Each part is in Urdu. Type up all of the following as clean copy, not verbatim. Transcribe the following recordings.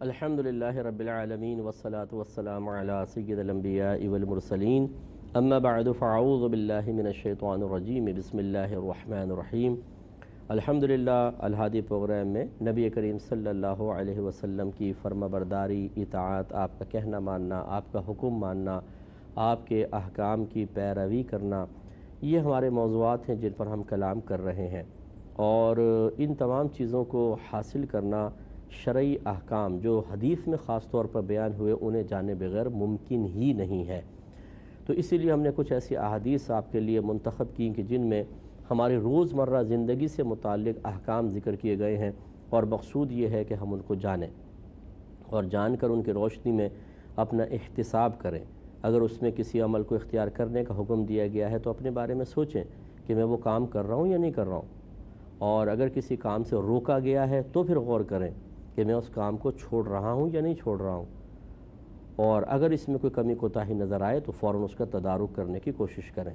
الحمدللہ رب العالمین والصلاة والسلام علی سید الانبیاء والمرسلین اما بعد فاعوذ باللہ من الشیطان الرجیم بسم اللہ الرحمن الرحیم۔ الحمدللہ الہادی پروگرام میں نبی کریم صلی اللہ علیہ وسلم کی فرما برداری، اطاعت، آپ کا کہنا ماننا، آپ کا حکم ماننا، آپ کے احکام کی پیروی کرنا، یہ ہمارے موضوعات ہیں جن پر ہم کلام کر رہے ہیں، اور ان تمام چیزوں کو حاصل کرنا شرعی احکام جو حدیث میں خاص طور پر بیان ہوئے انہیں جانے بغیر ممکن ہی نہیں ہے۔ تو اسی لیے ہم نے کچھ ایسی احادیث آپ کے لیے منتخب کی کہ جن میں ہماری روزمرہ زندگی سے متعلق احکام ذکر کیے گئے ہیں، اور مقصود یہ ہے کہ ہم ان کو جانیں اور جان کر ان کی روشنی میں اپنا احتساب کریں۔ اگر اس میں کسی عمل کو اختیار کرنے کا حکم دیا گیا ہے تو اپنے بارے میں سوچیں کہ میں وہ کام کر رہا ہوں یا نہیں کر رہا ہوں، اور اگر کسی کام سے روکا گیا ہے تو پھر غور کریں کہ میں اس کام کو چھوڑ رہا ہوں یا نہیں چھوڑ رہا ہوں، اور اگر اس میں کوئی کمی کوتاہی نظر آئے تو فوراً اس کا تدارک کرنے کی کوشش کریں۔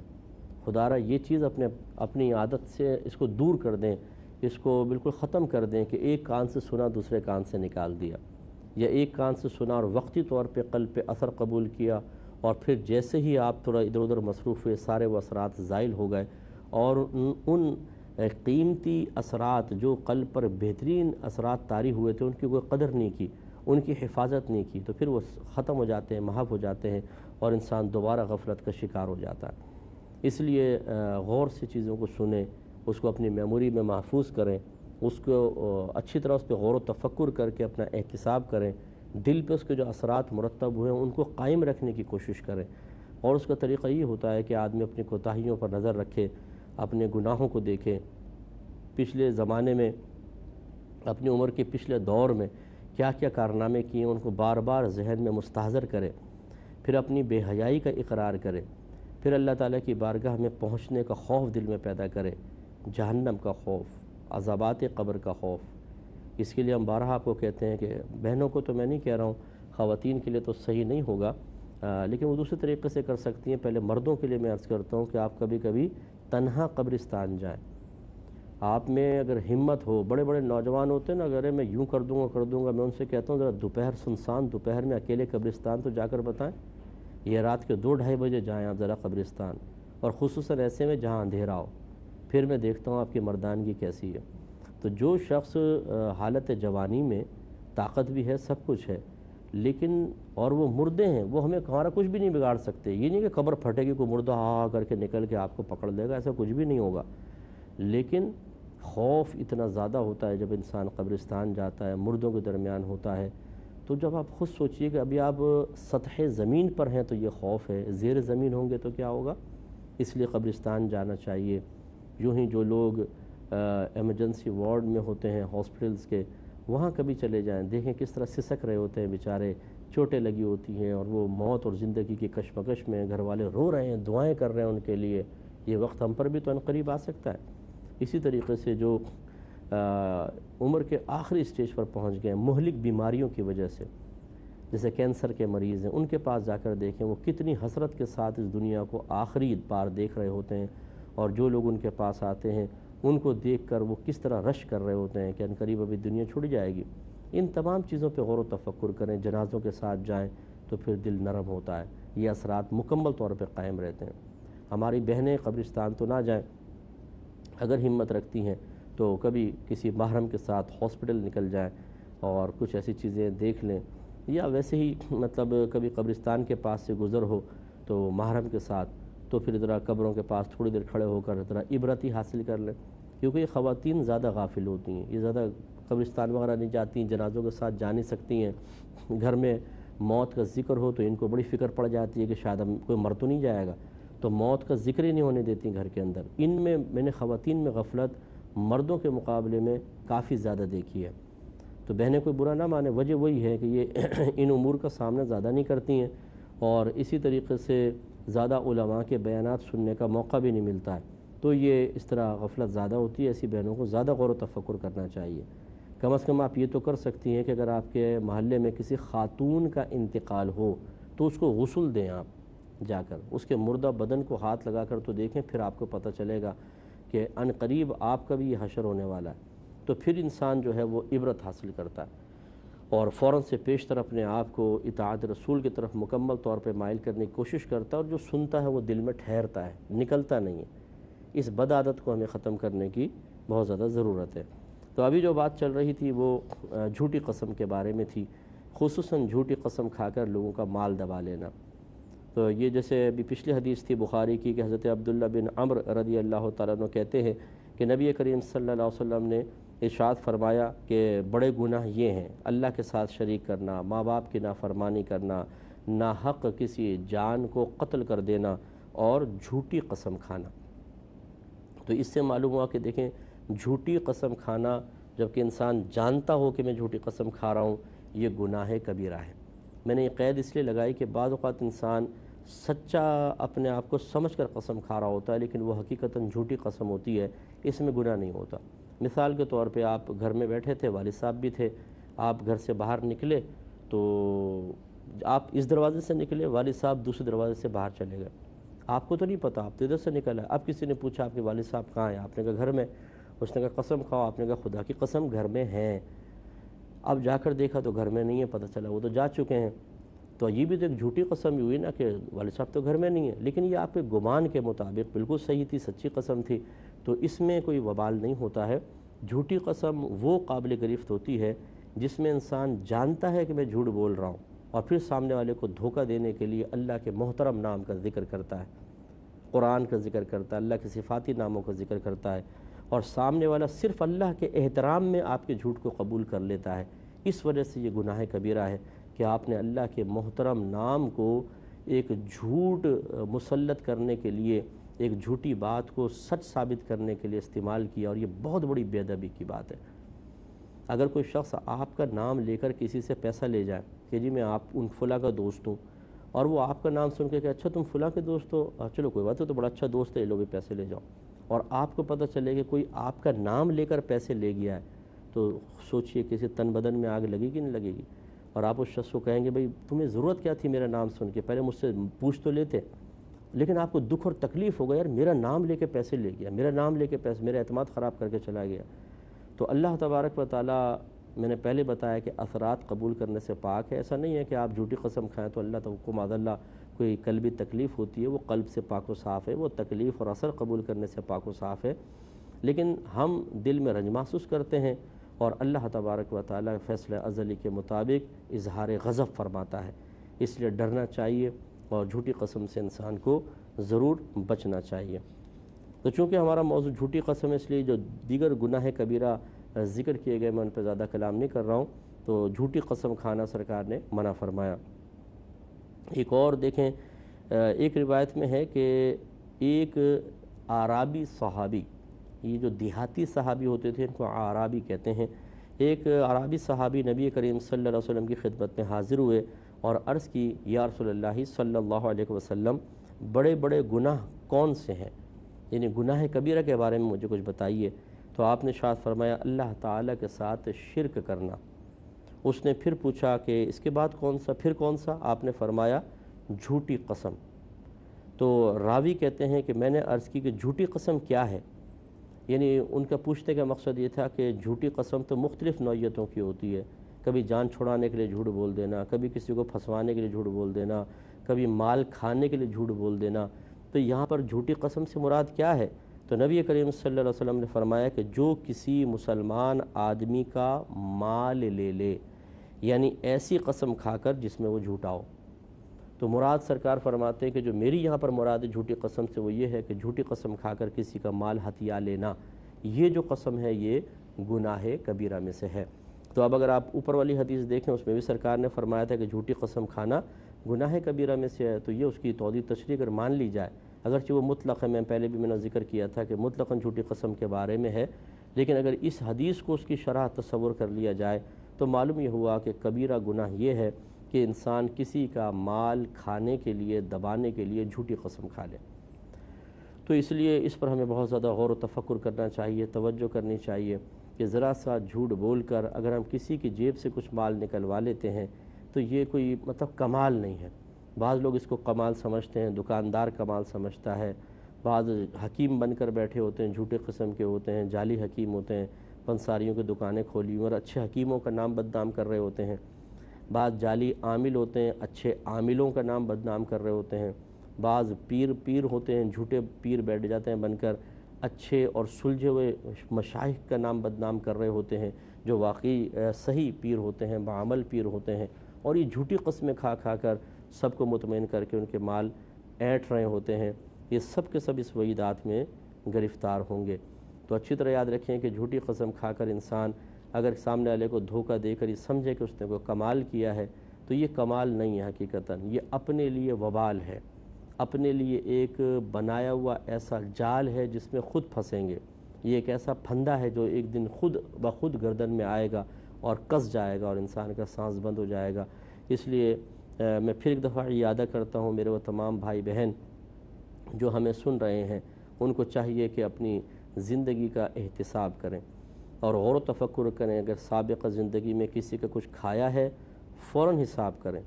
خدا را یہ چیز اپنی عادت سے اس کو دور کر دیں، اس کو بالکل ختم کر دیں کہ ایک کان سے سنا دوسرے کان سے نکال دیا، یا ایک کان سے سنا اور وقتی طور پہ قلب پہ اثر قبول کیا، اور پھر جیسے ہی آپ تھوڑا ادھر ادھر مصروف ہوئے سارے وہ اثرات زائل ہو گئے، اور ان قیمتی اثرات جو قلب پر بہترین اثرات طاری ہوئے تھے ان کی کوئی قدر نہیں کی، ان کی حفاظت نہیں کی، تو پھر وہ ختم ہو جاتے ہیں، محو ہو جاتے ہیں، اور انسان دوبارہ غفلت کا شکار ہو جاتا ہے۔ اس لیے غور سے چیزوں کو سنیں، اس کو اپنی میموری میں محفوظ کریں، اس کو اچھی طرح اس پہ غور و تفکر کر کے اپنا احتساب کریں، دل پہ اس کے جو اثرات مرتب ہوئے ہیں ان کو قائم رکھنے کی کوشش کریں۔ اور اس کا طریقہ یہ ہوتا ہے کہ آدمی اپنی کوتاہیوں پر نظر رکھے، اپنے گناہوں کو دیکھیں، پچھلے زمانے میں اپنی عمر کے پچھلے دور میں کیا کیا کارنامے کیے ان کو بار بار ذہن میں مستحضر کرے، پھر اپنی بے حیائی کا اقرار کرے، پھر اللہ تعالیٰ کی بارگاہ میں پہنچنے کا خوف دل میں پیدا کرے، جہنم کا خوف، عذابات قبر کا خوف۔ اس کے لیے ہم بارہا آپ کو کہتے ہیں کہ بہنوں کو تو میں نہیں کہہ رہا ہوں، خواتین کے لیے تو صحیح نہیں ہوگا، لیکن وہ دوسرے طریقے سے کر سکتی ہیں۔ پہلے مردوں کے لیے میں عرض کرتا ہوں کہ آپ کبھی کبھی تنہا قبرستان جائیں۔ آپ میں اگر ہمت ہو، بڑے بڑے نوجوان ہوتے ہیں نا، اگر میں یوں کر دوں گا، میں ان سے کہتا ہوں ذرا دوپہر سنسان دوپہر میں اکیلے قبرستان تو جا کر بتائیں، یہ رات کے 2-2:30 بجے جائیں آپ ذرا قبرستان، اور خصوصاً ایسے میں جہاں اندھیرا ہو، پھر میں دیکھتا ہوں آپ کی مردانگی کیسی ہے۔ تو جو شخص حالت جوانی میں طاقت بھی ہے، سب کچھ ہے، لیکن اور وہ مردے ہیں، وہ ہمارا کچھ بھی نہیں بگاڑ سکتے۔ یہ نہیں کہ قبر پھٹے گی، کوئی مردہ ہا کر کے نکل کے آپ کو پکڑ لے گا، ایسا کچھ بھی نہیں ہوگا۔ لیکن خوف اتنا زیادہ ہوتا ہے جب انسان قبرستان جاتا ہے، مردوں کے درمیان ہوتا ہے، تو جب آپ خود سوچئے کہ ابھی آپ سطح زمین پر ہیں تو یہ خوف ہے، زیر زمین ہوں گے تو کیا ہوگا؟ اس لیے قبرستان جانا چاہیے۔ یوں ہی جو لوگ ایمرجنسی وارڈ میں ہوتے ہیں ہاسپٹلز کے، وہاں کبھی چلے جائیں، دیکھیں کس طرح سسک رہے ہوتے ہیں بیچارے، چوٹیں لگی ہوتی ہیں، اور وہ موت اور زندگی کی کشمکش میں گھر والے رو رہے ہیں، دعائیں کر رہے ہیں ان کے لیے۔ یہ وقت ہم پر بھی تو عنقریب آ سکتا ہے۔ اسی طریقے سے جو عمر کے آخری سٹیج پر پہنچ گئے مہلک بیماریوں کی وجہ سے، جیسے کینسر کے مریض ہیں، ان کے پاس جا کر دیکھیں وہ کتنی حسرت کے ساتھ اس دنیا کو آخری بار دیکھ رہے ہوتے ہیں، اور جو لوگ ان کے پاس آتے ہیں ان کو دیکھ کر وہ کس طرح رش کر رہے ہوتے ہیں کہ عنقریب ابھی دنیا چھوڑ جائے گی۔ ان تمام چیزوں پہ غور و تفکر کریں، جنازوں کے ساتھ جائیں تو پھر دل نرم ہوتا ہے، یہ اثرات مکمل طور پہ قائم رہتے ہیں۔ ہماری بہنیں قبرستان تو نہ جائیں، اگر ہمت رکھتی ہیں تو کبھی کسی محرم کے ساتھ ہاسپٹل نکل جائیں اور کچھ ایسی چیزیں دیکھ لیں، یا ویسے ہی مطلب کبھی قبرستان کے پاس سے گزر ہو تو محرم کے ساتھ، تو پھر ذرا قبروں کے پاس تھوڑی دیر کھڑے ہو کر ذرا عبرت ہی حاصل کر لیں، کیونکہ یہ خواتین زیادہ غافل ہوتی ہیں، یہ زیادہ قبرستان وغیرہ نہیں جاتی ہیں، جنازوں کے ساتھ جا نہیں سکتی ہیں۔ گھر میں موت کا ذکر ہو تو ان کو بڑی فکر پڑ جاتی ہے کہ شاید ہم کوئی مر تو نہیں جائے گا، تو موت کا ذکر ہی نہیں ہونے دیتی گھر کے اندر۔ ان میں نے خواتین میں غفلت مردوں کے مقابلے میں کافی زیادہ دیکھی ہے۔ تو بہنیں کوئی برا نہ مانے، وجہ وہی ہے کہ یہ ان امور کا سامنا زیادہ نہیں کرتی ہیں، اور اسی طریقے سے زیادہ علماء کے بیانات سننے کا موقع بھی نہیں ملتا ہے، تو یہ اس طرح غفلت زیادہ ہوتی ہے۔ ایسی بہنوں کو زیادہ غور و تفکر کرنا چاہیے۔ کم از کم آپ یہ تو کر سکتی ہیں کہ اگر آپ کے محلے میں کسی خاتون کا انتقال ہو تو اس کو غسل دیں، آپ جا کر اس کے مردہ بدن کو ہاتھ لگا کر تو دیکھیں، پھر آپ کو پتہ چلے گا کہ عنقریب آپ کا بھی یہ حشر ہونے والا ہے، تو پھر انسان جو ہے وہ عبرت حاصل کرتا ہے۔ اور فوراً سے پیشتر اپنے آپ کو اطاعت رسول کی طرف مکمل طور پہ مائل کرنے کی کوشش کرتا ہے، اور جو سنتا ہے وہ دل میں ٹھہرتا ہے، نکلتا نہیں ہے۔ اس بد عادت کو ہمیں ختم کرنے کی بہت زیادہ ضرورت ہے۔ تو ابھی جو بات چل رہی تھی وہ جھوٹی قسم کے بارے میں تھی، خصوصاً جھوٹی قسم کھا کر لوگوں کا مال دبا لینا۔ تو یہ جیسے ابھی پچھلی حدیث تھی بخاری کی کہ حضرت عبداللہ بن عمر رضی اللہ تعالیٰ عنہ کہتے ہیں کہ نبی کریم صلی اللہ علیہ وسلم نے ارشاد فرمایا کہ بڑے گناہ یہ ہیں: اللہ کے ساتھ شریک کرنا، ماں باپ کی نافرمانی کرنا، ناحق کسی جان کو قتل کر دینا، اور جھوٹی قسم کھانا۔ تو اس سے معلوم ہوا کہ دیکھیں، جھوٹی قسم کھانا، جبکہ انسان جانتا ہو کہ میں جھوٹی قسم کھا رہا ہوں، یہ گناہ کبیرہ ہے۔ میں نے یہ قید اس لیے لگائی کہ بعض اوقات انسان سچا اپنے آپ کو سمجھ کر قسم کھا رہا ہوتا ہے، لیکن وہ حقیقتاً جھوٹی قسم ہوتی ہے، اس میں گناہ نہیں ہوتا۔ مثال کے طور پہ آپ گھر میں بیٹھے تھے، والد صاحب بھی تھے، آپ گھر سے باہر نکلے تو آپ اس دروازے سے نکلے، والد صاحب دوسرے دروازے سے باہر چلے گئے، آپ کو تو نہیں پتہ، آپ تو ادھر سے نکل آئے۔ اب کسی نے پوچھا آپ کے والد صاحب کہاں ہیں؟ آپ نے کہا گھر میں۔ اس نے کہا قسم کھاؤ، آپ نے کہا خدا کی قسم گھر میں ہیں۔ اب جا کر دیکھا تو گھر میں نہیں ہے، پتہ چلا وہ تو جا چکے ہیں۔ تو یہ بھی تو ایک جھوٹی قسم ہوئی نا کہ والد صاحب تو گھر میں نہیں ہے، لیکن یہ آپ کے گمان کے مطابق بالکل صحیح تھی، سچی قسم تھی، تو اس میں کوئی وبال نہیں ہوتا ہے۔ جھوٹی قسم وہ قابل گرفت ہوتی ہے جس میں انسان جانتا ہے کہ میں جھوٹ بول رہا ہوں، اور پھر سامنے والے کو دھوکہ دینے کے لیے اللہ کے محترم نام کا ذکر کرتا ہے، قرآن کا ذکر کرتا ہے، اللہ کے صفاتی ناموں کا ذکر کرتا ہے، اور سامنے والا صرف اللہ کے احترام میں آپ کے جھوٹ کو قبول کر لیتا ہے۔ اس وجہ سے یہ گناہ کبیرہ ہے کہ آپ نے اللہ کے محترم نام کو ایک جھوٹ مسلط کرنے کے لیے، ایک جھوٹی بات کو سچ ثابت کرنے کے لیے استعمال کیا، اور یہ بہت بڑی بے ادبی کی بات ہے۔ اگر کوئی شخص آپ کا نام لے کر کسی سے پیسہ لے جائے کہ جی میں آپ ان فلاں کا دوست ہوں، اور وہ آپ کا نام سن کے کہ اچھا تم فلاں کے دوست ہو، چلو کوئی بات ہے، تو بڑا اچھا دوست ہے، لو بھی پیسے لے جاؤ، اور آپ کو پتہ چلے کہ کوئی آپ کا نام لے کر پیسے لے گیا ہے، تو سوچئے کسی تن بدن میں آگ لگے گی نہیں لگے گی؟ اور آپ اس شخص کو کہیں گے بھئی تمہیں ضرورت کیا تھی میرا نام سن کے، پہلے مجھ سے پوچھ تو لیتے، لیکن آپ کو دکھ اور تکلیف ہوگا، یار میرا نام لے کے پیسے لے گیا، میرا نام لے کے پیسے، میرا اعتماد خراب کر کے چلا گیا۔ تو اللہ تبارک و تعالیٰ، میں نے پہلے بتایا کہ اثرات قبول کرنے سے پاک ہے۔ ایسا نہیں ہے کہ آپ جھوٹی قسم کھائیں تو اللہ کو معاذ اللہ کوئی قلبی تکلیف ہوتی ہے، وہ قلب سے پاک و صاف ہے، وہ تکلیف اور اثر قبول کرنے سے پاک و صاف ہے، لیکن ہم دل میں رنج محسوس کرتے ہیں، اور اللہ تبارک و تعالیٰ فیصلہ ازلی کے مطابق اظہار غضب فرماتا ہے۔ اس لیے ڈرنا چاہیے، اور جھوٹی قسم سے انسان کو ضرور بچنا چاہیے۔ تو چونکہ ہمارا موضوع جھوٹی قسم ہے، اس لیے جو دیگر گناہ کبیرہ ذکر کیے گئے میں ان پہ زیادہ کلام نہیں کر رہا ہوں۔ تو جھوٹی قسم کھانا سرکار نے منع فرمایا۔ ایک اور دیکھیں، ایک روایت میں ہے کہ ایک اعرابی صحابی، یہ جو دیہاتی صحابی ہوتے تھے ان کو اعرابی کہتے ہیں، ایک اعرابی صحابی نبی کریم صلی اللہ علیہ وسلم کی خدمت میں حاضر ہوئے اور عرض کی، یا رسول اللہ صلی اللہ علیہ وسلم، بڑے بڑے گناہ کون سے ہیں؟ یعنی گناہ کبیرہ کے بارے میں مجھے کچھ بتائیے۔ تو آپ نے ارشاد فرمایا اللہ تعالیٰ کے ساتھ شرک کرنا۔ اس نے پھر پوچھا کہ اس کے بعد کون سا، پھر کون سا؟ آپ نے فرمایا جھوٹی قسم۔ تو راوی کہتے ہیں کہ میں نے عرض کی کہ جھوٹی قسم کیا ہے؟ یعنی ان کا پوچھنے کا مقصد یہ تھا کہ جھوٹی قسم تو مختلف نوعیتوں کی ہوتی ہے، کبھی جان چھڑانے کے لیے جھوٹ بول دینا، کبھی کسی کو پھنسوانے کے لیے جھوٹ بول دینا، کبھی مال کھانے کے لیے جھوٹ بول دینا۔ تو یہاں پر جھوٹی قسم سے مراد کیا ہے؟ تو نبی کریم صلی اللہ علیہ وسلم نے فرمایا کہ جو کسی مسلمان آدمی کا مال لے لے، یعنی ایسی قسم کھا کر جس میں وہ جھوٹا ہو۔ تو مراد سرکار فرماتے ہیں کہ جو میری یہاں پر مراد ہے جھوٹی قسم سے وہ یہ ہے کہ جھوٹی قسم کھا کر کسی کا مال ہتھیا لینا، یہ جو قسم ہے یہ گناہ کبیرہ میں سے ہے۔ تو اب اگر آپ اوپر والی حدیث دیکھیں، اس میں بھی سرکار نے فرمایا تھا کہ جھوٹی قسم کھانا گناہ کبیرہ میں سے ہے، تو یہ اس کی توضیح تشریح اگر مان لی جائے، اگرچہ وہ مطلق ہے، میں پہلے بھی میں نے ذکر کیا تھا کہ مطلقاً جھوٹی قسم کے بارے میں ہے، لیکن اگر اس حدیث کو اس کی شرح تصور کر لیا جائے تو معلوم یہ ہوا کہ کبیرہ گناہ یہ ہے کہ انسان کسی کا مال کھانے کے لیے، دبانے کے لیے جھوٹی قسم کھا لے۔ تو اس لیے اس پر ہمیں بہت زیادہ غور و تفکر کرنا چاہیے، توجہ کرنی چاہیے کہ ذرا سا جھوٹ بول کر اگر ہم کسی کی جیب سے کچھ مال نکلوا لیتے ہیں تو یہ کوئی کمال نہیں ہے۔ بعض لوگ اس کو کمال سمجھتے ہیں، دکاندار کمال سمجھتا ہے، بعض حکیم بن کر بیٹھے ہوتے ہیں، جھوٹے قسم کے ہوتے ہیں، جعلی حکیم ہوتے ہیں، پنساریوں کی دکانیں کھولی اور اچھے حکیموں کا نام بدنام کر رہے ہوتے ہیں، بعض جعلی عامل ہوتے ہیں اچھے عاملوں کا نام بدنام کر رہے ہوتے ہیں، بعض پیر ہوتے ہیں جھوٹے پیر بیٹھ جاتے ہیں بن کر اچھے اور سلجھے ہوئے مشائخ کا نام بدنام کر رہے ہوتے ہیں جو واقعی صحیح پیر ہوتے ہیں، بعمل پیر ہوتے ہیں، اور یہ جھوٹی قسمیں کھا کر سب کو مطمئن کر کے ان کے مال اینٹ رہے ہوتے ہیں۔ یہ سب کے سب اس وعیدات میں گرفتار ہوں گے۔ تو اچھی طرح یاد رکھیں کہ جھوٹی قسم کھا کر انسان اگر سامنے والے کو دھوکہ دے کر یہ سمجھے کہ اس نے کوئی کمال کیا ہے تو یہ کمال نہیں ہے، حقیقتاً یہ اپنے لیے وبال ہے، اپنے لیے ایک بنایا ہوا ایسا جال ہے جس میں خود پھنسیں گے۔ یہ ایک ایسا پھندا ہے جو ایک دن خود بخود گردن میں آئے گا اور کس جائے گا اور انسان کا سانس بند ہو جائے گا۔ اس لیے میں پھر ایک دفعہ یادہ کرتا ہوں میرے وہ تمام بھائی بہن جو ہمیں سن رہے ہیں، ان کو چاہیے کہ اپنی زندگی کا احتساب کریں اور غور و تفکر کریں۔ اگر سابقہ زندگی میں کسی کا کچھ کھایا ہے فوراً حساب کریں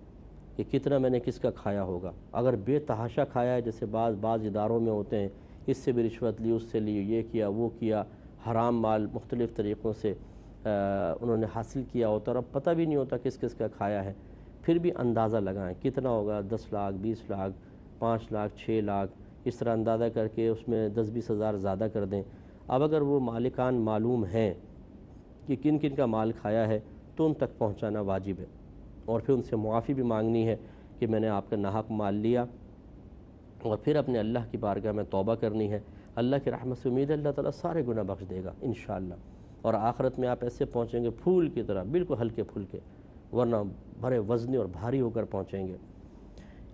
کہ کتنا میں نے کس کا کھایا ہوگا۔ اگر بے تحاشا کھایا ہے جیسے بعض اداروں میں ہوتے ہیں، اس سے بھی رشوت لی، اس سے لی، یہ کیا وہ کیا، حرام مال مختلف طریقوں سے انہوں نے حاصل کیا ہوتا اور اب پتہ بھی نہیں ہوتا کس کس کا کھایا ہے، پھر بھی اندازہ لگائیں کتنا ہوگا، 10 لاکھ 20 لاکھ 5 لاکھ 6 لاکھ، اس طرح اندازہ کر کے اس میں 10-20 ہزار زیادہ کر دیں۔ اب اگر وہ مالکان معلوم ہیں کہ کن کن کا مال کھایا ہے تو ان تک پہنچانا واجب ہے، اور پھر ان سے معافی بھی مانگنی ہے کہ میں نے آپ کا ناحق مال لیا، اور پھر اپنے اللہ کی بارگاہ میں توبہ کرنی ہے۔ اللہ کی رحمت سے امید ہے اللہ تعالیٰ سارے گناہ بخش دے گا انشاءاللہ، اور آخرت میں آپ ایسے پہنچیں گے پھول کی طرح، بالکل ہلکے پھلکے، ورنہ بڑے وزنی اور بھاری ہو کر پہنچیں گے۔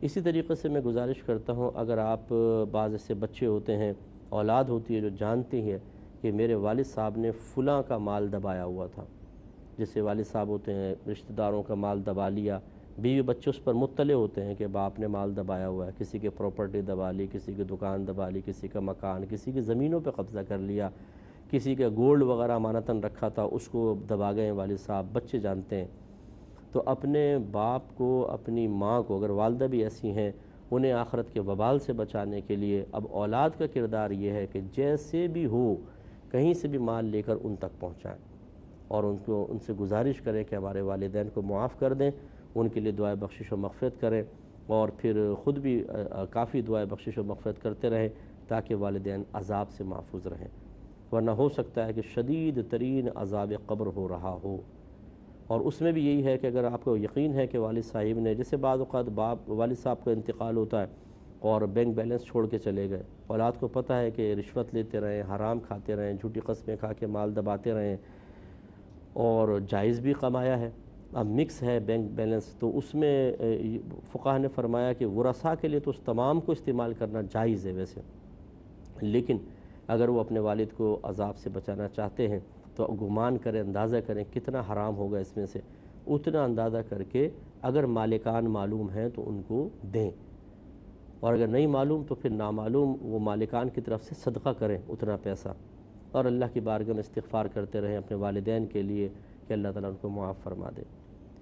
اسی طریقے سے میں گزارش کرتا ہوں، اگر آپ بعض ایسے بچے ہوتے ہیں، اولاد ہوتی ہے جو جانتی ہے کہ میرے والد صاحب نے فلاں کا مال دبایا ہوا تھا، جیسے والد صاحب ہوتے ہیں رشتہ داروں کا مال دبا لیا، بیوی بچے اس پر مطلع ہوتے ہیں کہ باپ نے مال دبایا ہوا ہے، کسی کے پراپرٹی دبا لی، کسی کی دکان دبا لی، کسی کا مکان، کسی کی زمینوں پہ قبضہ کر لیا، کسی کا گولڈ وغیرہ امانتاً رکھا تھا اس کو دبا گئے والد صاحب، بچے جانتے ہیں۔ تو اپنے باپ کو، اپنی ماں کو، اگر والدہ بھی ایسی ہیں، انہیں آخرت کے وبال سے بچانے کے لیے اب اولاد کا کردار یہ ہے کہ جیسے بھی ہو کہیں سے بھی مال لے کر ان تک پہنچائیں، اور ان سے گزارش کریں کہ ہمارے والدین کو معاف کر دیں، ان کے لیے دعائے بخشش و مغفرت کریں، اور پھر خود بھی کافی دعائے بخشش و مغفرت کرتے رہیں تاکہ والدین عذاب سے محفوظ رہیں، ورنہ ہو سکتا ہے کہ شدید ترین عذاب قبر ہو رہا ہو۔ اور اس میں بھی یہی ہے کہ اگر آپ کو یقین ہے کہ والد صاحب نے، جیسے بعض اوقات والد صاحب کا انتقال ہوتا ہے اور بینک بیلنس چھوڑ کے چلے گئے، اولاد کو پتہ ہے کہ رشوت لیتے رہیں، حرام کھاتے رہیں، جھوٹی قسمیں کھا کے مال دباتے رہیں اور جائز بھی کمایا ہے، اب مکس ہے بینک بیلنس، تو اس میں فقہا نے فرمایا کہ ورثاء کے لیے تو اس تمام کو استعمال کرنا جائز ہے ویسے، لیکن اگر وہ اپنے والد کو عذاب سے بچانا چاہتے ہیں تو گمان کریں، اندازہ کریں کتنا حرام ہوگا اس میں سے، اتنا اندازہ کر کے اگر مالکان معلوم ہیں تو ان کو دیں، اور اگر نہیں معلوم تو پھر نامعلوم وہ مالکان کی طرف سے صدقہ کریں اتنا پیسہ، اور اللہ کی بارگاہ میں استغفار کرتے رہیں اپنے والدین کے لیے کہ اللہ تعالیٰ ان کو معاف فرما دے۔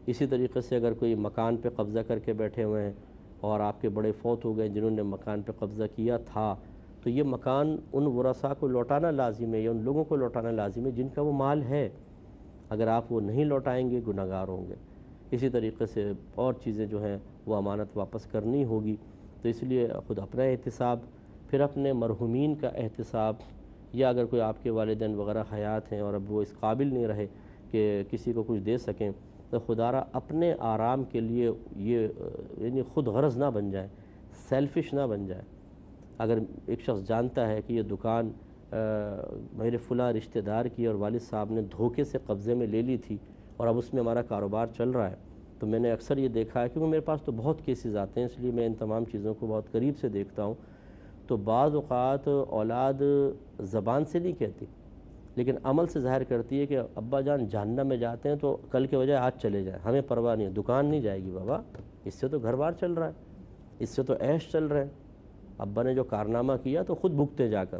اسی طریقے سے اگر کوئی مکان پہ قبضہ کر کے بیٹھے ہوئے ہیں اور آپ کے بڑے فوت ہو گئے جنہوں نے مکان پہ قبضہ کیا تھا، تو یہ مکان ان ورثاء کو لوٹانا لازم ہے، یا ان لوگوں کو لوٹانا لازم ہے جن کا وہ مال ہے، اگر آپ وہ نہیں لوٹائیں گے گناہگار ہوں گے۔ اسی طریقے سے اور چیزیں جو ہیں وہ امانت واپس کرنی ہوگی، تو اس لیے خود اپنا احتساب، پھر اپنے مرحومین کا احتساب، یا اگر کوئی آپ کے والدین وغیرہ حیات ہیں اور اب وہ اس قابل نہیں رہے کہ کسی کو کچھ دے سکیں، تو خدا را اپنے آرام کے لیے یہ یعنی خود غرض نہ بن جائے، سیلفش نہ بن جائے۔ اگر ایک شخص جانتا ہے کہ یہ دکان میرے فلاں رشتہ دار کی اور والد صاحب نے دھوکے سے قبضے میں لے لی تھی اور اب اس میں ہمارا کاروبار چل رہا ہے، تو میں نے اکثر یہ دیکھا ہے کیونکہ میرے پاس تو بہت کیسز آتے ہیں، اس لیے میں ان تمام چیزوں کو بہت قریب سے دیکھتا ہوں، تو بعض اوقات اولاد زبان سے نہیں کہتی لیکن عمل سے ظاہر کرتی ہے کہ ابا جان جہنم میں جاتے ہیں تو کل کے بجائے آج چلے جائیں، ہمیں پرواہ نہیں ہے، دکان نہیں جائے گی بابا، اس سے تو گھر بار چل رہا ہے، اس سے تو عیش چل رہے ہیں، ابا نے جو کارنامہ کیا تو خود بھگتے جا کر۔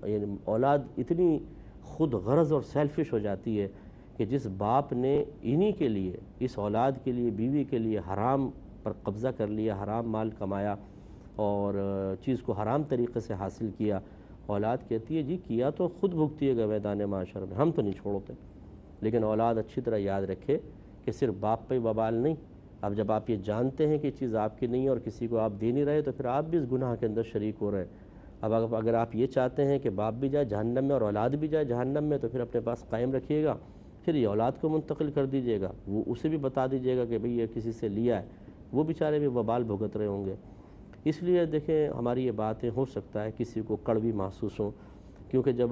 یعنی اولاد اتنی خود غرض اور سیلفش ہو جاتی ہے کہ جس باپ نے انہی کے لیے، اس اولاد کے لیے، بیوی کے لیے حرام پر قبضہ کر لیا، حرام مال کمایا اور چیز کو حرام طریقے سے حاصل کیا، اولاد کہتی ہے جی کیا تو خود بھگتی ہے میدان معاشر میں، ہم تو نہیں چھوڑتے۔ لیکن اولاد اچھی طرح یاد رکھے کہ صرف باپ پہ وبال نہیں، اب جب آپ یہ جانتے ہیں کہ یہ چیز آپ کی نہیں ہے اور کسی کو آپ دے نہیں رہے تو پھر آپ بھی اس گناہ کے اندر شریک ہو رہے ہیں۔ اب اگر آپ یہ چاہتے ہیں کہ باپ بھی جائے جہنم میں اور اولاد بھی جائے جہنم میں تو پھر اپنے پاس قائم رکھیے گا، پھر یہ اولاد کو منتقل کر دیجیے گا، وہ اسے بھی بتا دیجیے گا کہ بھئی یہ کسی سے لیا ہے، وہ بیچارے بھی وبال بھگت رہے ہوں گے۔ اس لیے دیکھیں ہماری یہ باتیں ہو سکتا ہے کسی کو کڑوی محسوس ہوں، کیونکہ جب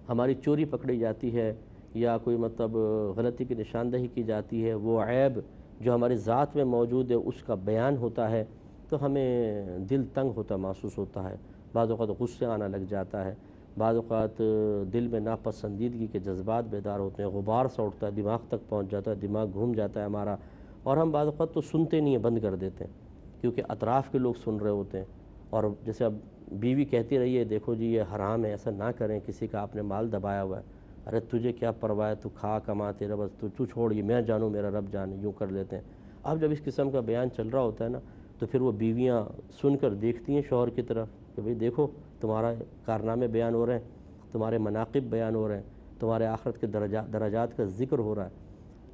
ہماری چوری پکڑی جاتی ہے یا کوئی مطلب غلطی کی نشاندہی کی جاتی ہے، وہ عیب جو ہماری ذات میں موجود ہے اس کا بیان ہوتا ہے تو ہمیں دل تنگ ہوتا محسوس ہوتا ہے، بعض اوقات غصے آنا لگ جاتا ہے، بعض اوقات دل میں ناپسندیدگی کے جذبات بیدار ہوتے ہیں، غبار سا اٹھتا ہے، دماغ تک پہنچ جاتا ہے، دماغ گھوم جاتا ہے ہمارا، اور ہم بعض اوقات تو سنتے نہیں ہیں، بند کر دیتے ہیں کیونکہ اطراف کے لوگ سن رہے ہوتے ہیں۔ اور جیسے اب بیوی کہتی رہی ہے دیکھو جی یہ حرام ہے، ایسا نہ کریں، کسی کا آپ نے مال دبایا ہوا ہے، ارے تجھے کیا پرواہ ہے، تو کھا کما تیرا بس، تو چھوڑ، یہ میں جانوں میرا رب جانے، یوں کر لیتے ہیں۔ اب جب اس قسم کا بیان چل رہا ہوتا ہے نا تو پھر وہ بیویاں سن کر دیکھتی ہیں شوہر کی طرف کہ بھئی دیکھو تمہارا کارنامے بیان ہو رہے ہیں، تمہارے مناقب بیان ہو رہے ہیں، تمہارے آخرت کے درجات کا ذکر ہو رہا ہے،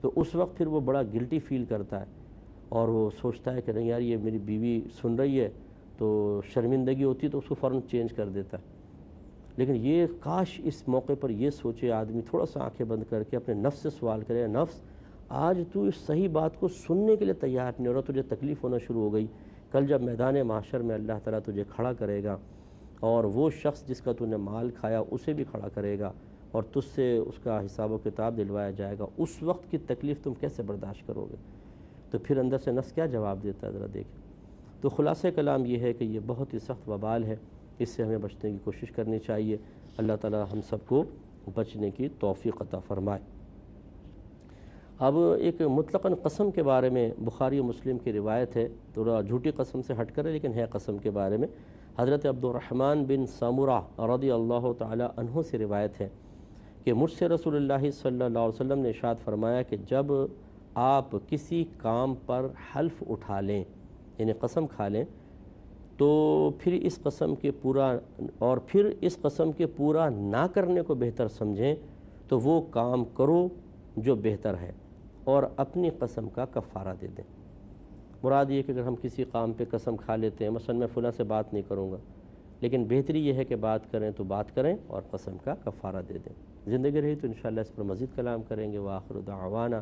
تو اس وقت پھر وہ بڑا گلٹی فیل کرتا ہے اور وہ سوچتا ہے کہ نہیں یار یہ میری بیوی سن رہی ہے، تو شرمندگی ہوتی ہے تو اس کو فوراً چینج کر دیتا ہے۔ لیکن یہ کاش اس موقع پر یہ سوچے آدمی، تھوڑا سا آنکھیں بند کر کے اپنے نفس سے سوال کرے، نفس آج تو اس صحیح بات کو سننے کے لیے تیار نہیں ہو رہا، تجھے تکلیف ہونا شروع ہو گئی، کل جب میدان محشر میں اللہ تعالیٰ تجھے کھڑا کرے گا اور وہ شخص جس کا تو نے مال کھایا اسے بھی کھڑا کرے گا اور تجھ سے اس کا حساب و کتاب دلوایا جائے گا، اس وقت کی تکلیف تم کیسے برداشت کرو گے؟ تو پھر اندر سے نفس کیا جواب دیتا ہے ذرا دیکھیں۔ تو خلاصہ کلام یہ ہے کہ یہ بہت ہی سخت وبال ہے، اس سے ہمیں بچنے کی کوشش کرنی چاہیے، اللہ تعالیٰ ہم سب کو بچنے کی توفیق عطا فرمائے۔ اب ایک مطلقاً قسم کے بارے میں بخاری و مسلم کی روایت ہے، تھوڑا جھوٹی قسم سے ہٹ کر ہے لیکن ہے قسم کے بارے میں، حضرت عبد الرحمن بن سامورہ رضی اللہ تعالی عنہ سے روایت ہے کہ مجھ سے رسول اللہ صلی اللہ علیہ وسلم نے ارشاد فرمایا کہ جب آپ کسی کام پر حلف اٹھا لیں یعنی قسم کھا لیں تو پھر اس قسم کے پورا نہ کرنے کو بہتر سمجھیں تو وہ کام کرو جو بہتر ہے اور اپنی قسم کا کفارہ دے دیں۔ مراد یہ کہ اگر ہم کسی کام پہ قسم کھا لیتے ہیں، مثلا میں فلاں سے بات نہیں کروں گا، لیکن بہتری یہ ہے کہ بات کریں تو بات کریں اور قسم کا کفارہ دے دیں۔ زندگی رہی تو انشاءاللہ اس پر مزید کلام کریں گے۔ وآخر دعوانا